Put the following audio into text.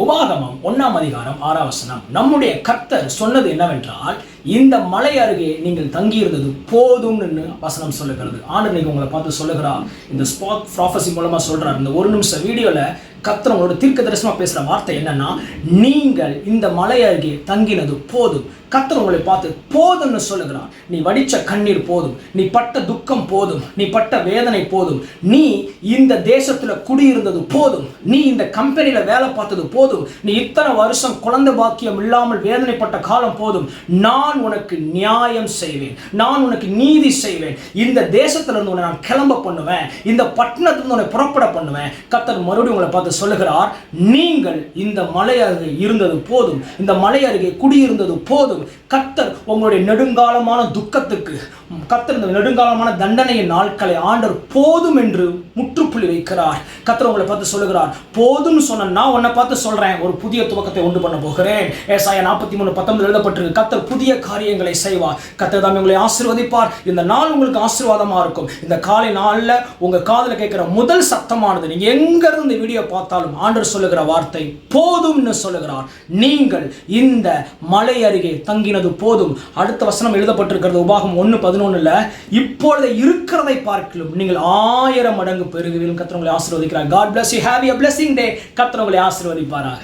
உபாகமம் 1ஆம் அதிகாரம் 6ஆம் வசனம். நம்முடைய கர்த்தர் சொன்னது என்னவென்றால், இந்த மலை அருகே நீங்கள் தங்கியிருந்தது போதும்னு வசனம் சொல்லுகிறது. ஆண்டவர் நீங்க உங்களை பார்த்து சொல்லுகிறார். இந்த ஸ்பாட் ப்ராஃபஸி மூலமா சொல்றார். இந்த ஒரு நிமிஷம் வீடியோல கர்த்தர் உங்களோட தீர்க்க தரிசனமா பேசுற வார்த்தை என்னன்னா, நீங்கள் இந்த மலை அருகே தங்கினது போதும். கர்த்தர் உங்களை பார்த்து போதும்னு சொல்லுகிறார். நீ வடிச்ச கண்ணீர் போதும், நீ பட்ட துக்கம் போதும், நீ பட்ட வேதனை போதும், நீ இந்த தேசத்துல குடியிருந்தது போதும், நீ இந்த கம்பெனியில வேலை பார்த்தது போதும், நீ இத்தனை வருஷம் குழந்தை பாக்கியம் இல்லாமல் வேதனைப்பட்ட காலம் போதும். நான் உனக்கு நியாயம் செய்வேன், நான் உனக்கு நீதி செய்வேன். இந்த தேசத்துல இருந்து உன்னை நான் கிளம்ப பண்ணுவேன், இந்த பட்டணத்திலிருந்து உன்னை புறப்பட பண்ணுவேன். கர்த்தர் மறுபடியும் உங்களை பார்த்து சொல்லுகிறார், நீங்கள் இந்த மலை அருகே இருந்தது போதும், இந்த மலை அருகே குடியிருந்தது போதும். கர்த்தர் உங்களுடைய நெடுங்காலமான துக்கத்துக்கு, கர்த்தர் இந்த நெடுங்காலமான தண்டனையின் நாட்களை ஆண்டவர் போதும் என்று முற்றுப்புள்ளி வைக்கிறார். கர்த்தர் உங்களை பார்த்து சொல்லுகிறார், போதும் சொன்ன நான் உன்னை பார்த்து சொல்றேன், ஒரு புதிய துவக்கத்தை உண்டு பண்ண போகிறேன். ஏசாயா 43:19 எழுதப்பட்டிருக்கு. கர்த்தர் புதிய காரியங்களை செய்வார். கர்த்தர் தாமே உங்களை ஆசீர்வதிப்பார். இந்த நாள் உங்களுக்கு ஆசீர்வாதமா இருக்கும். இந்த காலை நாள்ல உங்க காதுல கேட்கிற முதல் சத்தமானது, நீங்க எங்க இருந்து இந்த வீடியோ பார்த்தாலும் ஆண்டவர் சொல்லுகிற வார்த்தை போதும்னு சொல்லுகிறார். நீங்கள் இந்த மலை அருகே தங்கினது போதும். அடுத்த வசனம் எழுதப்பட்டிருக்கிறது உபாகமம் 1:11. இப்பொழுது இருக்கிறதை பார்க்கலும் நீங்கள் 1000 மடங்கு பெருகுவீர்கள். கர்த்தர் உங்களை ஆசீர்வதிக்கிறார். God bless you. Have a blessing day. கர்த்தர் உங்களை ஆசீர்வதிப்பாராக.